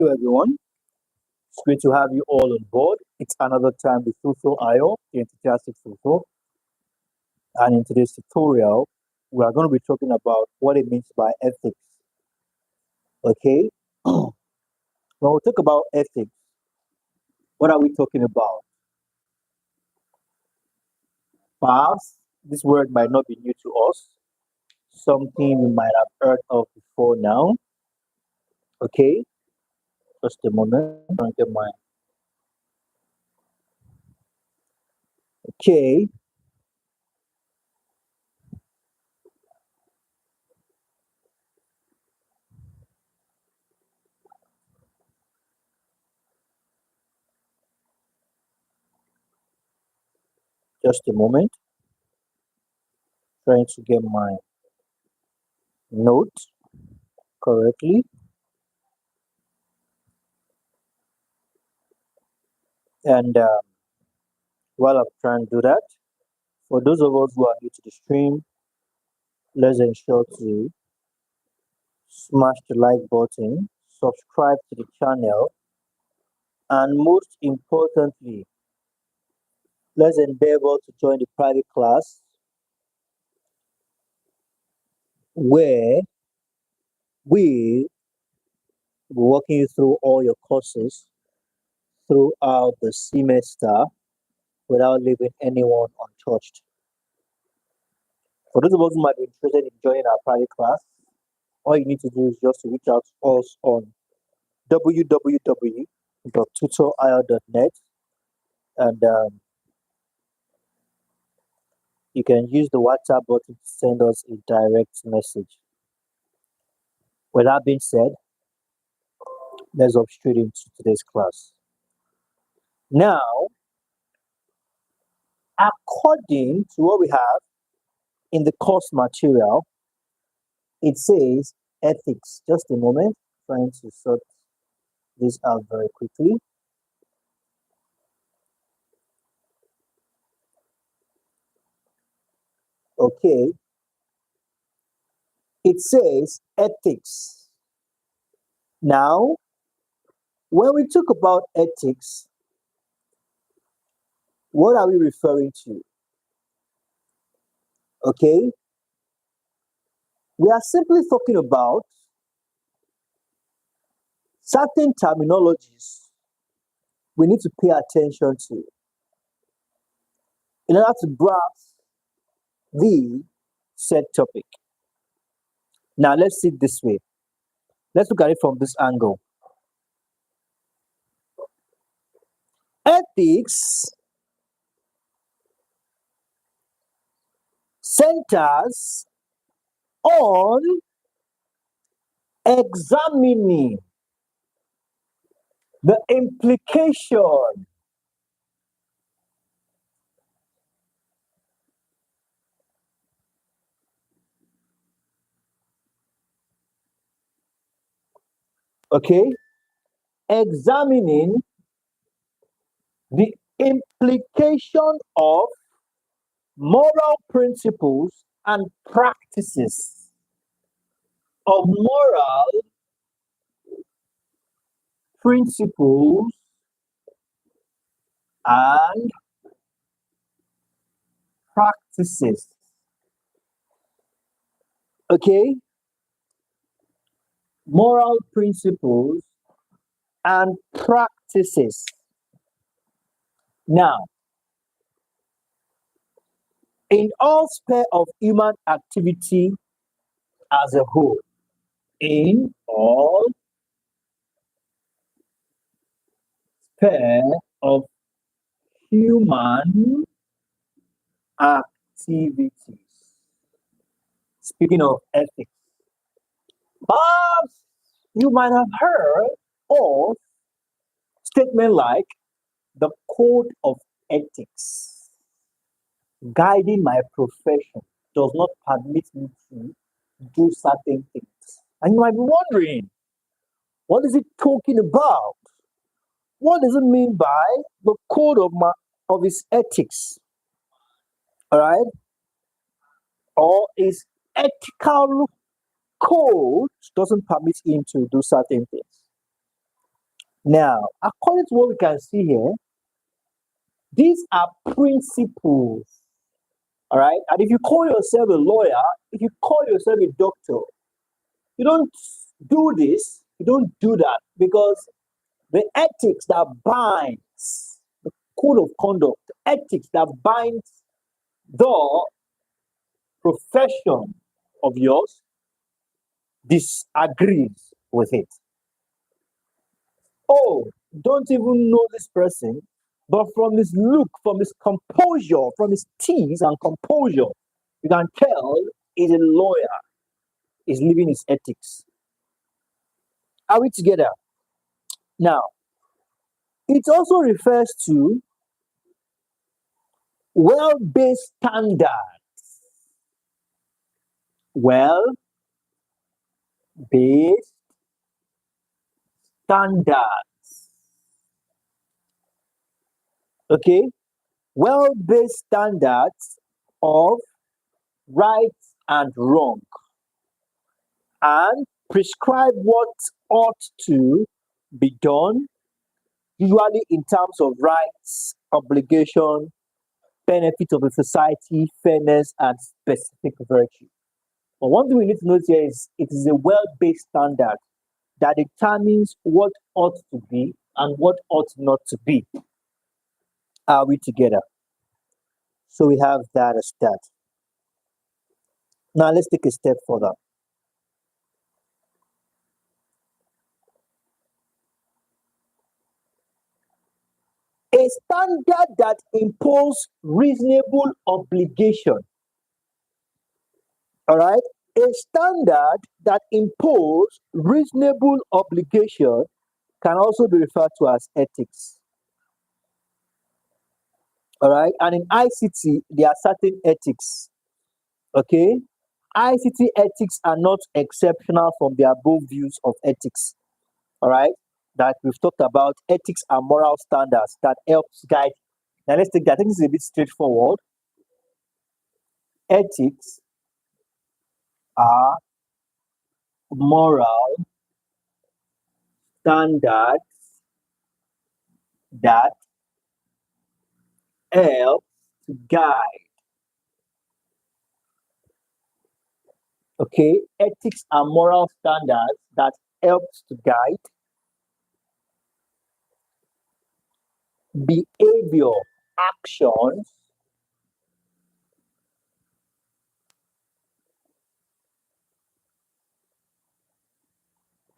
Hello everyone, it's great to have you all on board. It's another time with IO, the enthusiastic Fuso, and in today's tutorial, we are going to be talking about what it means by ethics. Okay, when we talk about ethics, what are we talking about? Perhaps this word might not be new to us, something we might have heard of before now. Okay, just a moment. I'm gonna get my okay. Just a moment. Trying to get my note correctly. And while I'm trying to do that, for those of us who are new to the stream, let's ensure to smash the like button, subscribe to the channel, and most importantly, let's endeavor to join the private class where we will be walking you through all your courses throughout the semester without leaving anyone untouched. For those of us who might be interested in joining our private class, all you need to do is just to reach out to us on www.tutorio.net, and you can use the WhatsApp button to send us a direct message. With that being said, let's hop straight into today's class. Now, according to what we have in the course material, it says ethics. Just a moment, trying to sort this out very quickly. Okay, it says ethics. Now, when we talk about ethics, what are we referring to? Okay, we are simply talking about certain terminologies we need to pay attention to in order to grasp the said topic. Now, let's see it this way. Let's look at it from this angle. Ethics centers on examining the implication okay, examining the implication of moral principles and practices of moral principles and practices. Okay, moral principles and practices. Now, in all sphere of human activity as a whole, in all sphere of human activities. Speaking of ethics, perhaps you might have heard of statement like the code of ethics guiding my profession does not permit me to do certain things. And you might be wondering, what is it talking about? What does it mean by the code of his ethics? All right? Or his ethical code doesn't permit him to do certain things. Now, according to what we can see here, these are principles. All right. And if you call yourself a lawyer, if you call yourself a doctor, you don't do this, you don't do that because the ethics that binds the code of conduct, the ethics that binds the profession of yours disagrees with it. Oh, don't even know this person, but from his look, from his composure, from his tease and composure, you can tell he's a lawyer, he's living his ethics. Are we together? Now, it also refers to well-based standard. Well-based standards. Okay? Well-based standards of right and wrong and prescribe what ought to be done, usually in terms of rights, obligation, benefit of the society, fairness, and specific virtue. But one thing we need to note here is it is a well-based standard that determines what ought to be and what ought not to be. Are we together? So we have that as that. Now let's take a step further. A standard that imposes reasonable obligation. All right? A standard that imposes reasonable obligation can also be referred to as ethics. All right? And in ICT, there are certain ethics. Okay? ICT ethics are not exceptional from the above views of ethics. All right? That we've talked about ethics and moral standards that helps guide. Now let's take that. I think this is a bit straightforward. Ethics are moral standards that help to guide. Okay, ethics are moral standards that helps to guide behavior, actions,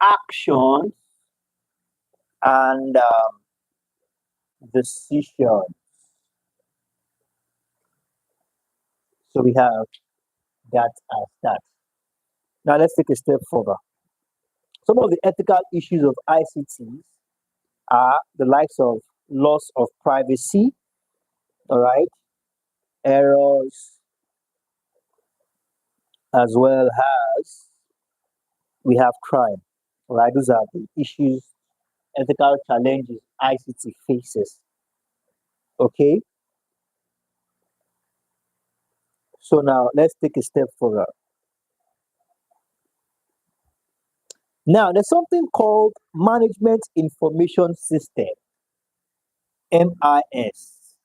actions, and decisions. So we have that as that. Now let's take a step further. Some of the ethical issues of ICTs are the likes of loss of privacy, all right, errors, as well as we have crime. All right, those are the issues, ethical challenges ICT faces. Okay, so now let's take a step further. Now, there's something called Management Information System, MIS.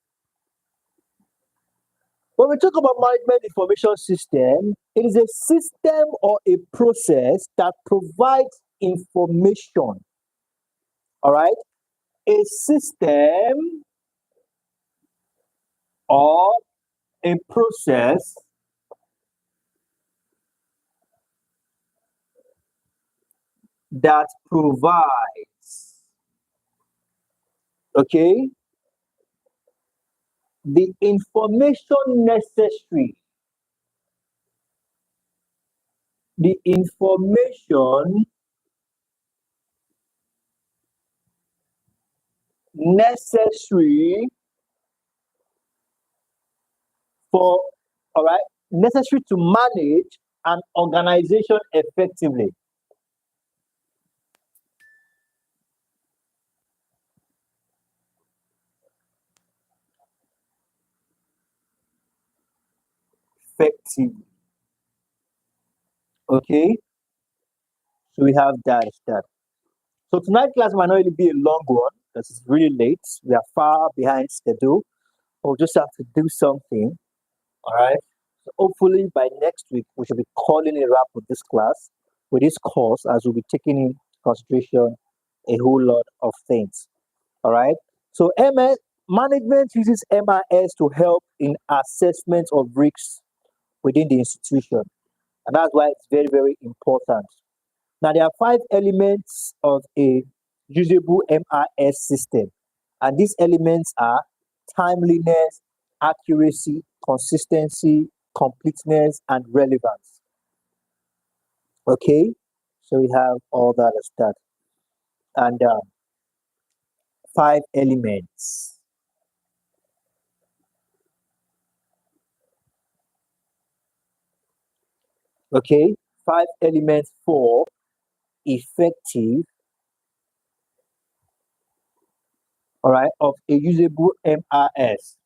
When we talk about management information system, it is a system or a process that provides information. All right, a system or a process that provides, okay, the information necessary, the information necessary for, all right, necessary to manage an organization effectively. Effectively. Okay, so we have that. So tonight's class might not really be a long one because it's really late. We are far behind schedule. We'll just have to do something. All right. So hopefully by next week we should be calling a wrap with this class, with this course, as we'll be taking in consideration a whole lot of things. All right. So MS management uses MIS to help in assessment of risks within the institution, and that's why it's very, very important. Now, there are 5 elements of a usable MIS system, and these elements are timeliness, accuracy, consistency, completeness, and relevance. Okay, so we have all that as that, and 5 elements. Okay, 5 elements for effective, all right, of a usable MIS.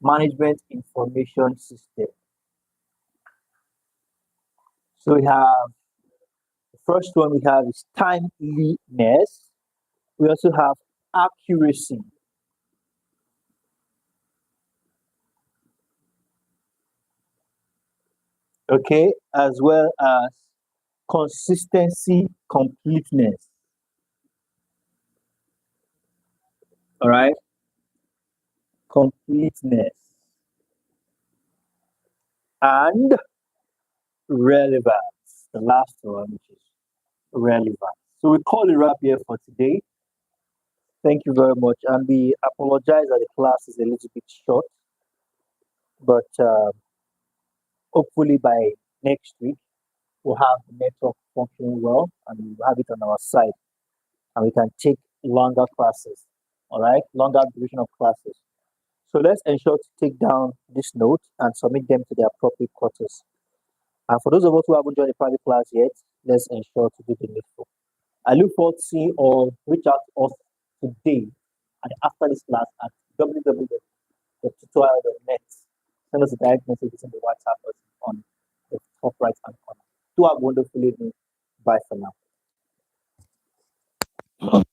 Management information system. So we have the first one we have is timeliness. We also have accuracy. Okay, as well as consistency, completeness. All right, completeness and relevance. The last one, which is relevance. So we call it wrap here for today. Thank you very much. And we apologize that the class is a little bit short, but hopefully by next week we'll have the network functioning well and we'll have it on our side and we can take longer classes. All right, longer duration of classes. So let's ensure to take down this note and submit them to the appropriate quarters. And for those of us who haven't joined the private class yet, let's ensure to do the needful. I look forward to seeing or reach out to us today and after this class at www.tutorial.net. Send us a direct message in the WhatsApp button on the top right hand corner. Do have a wonderful evening. Bye for now.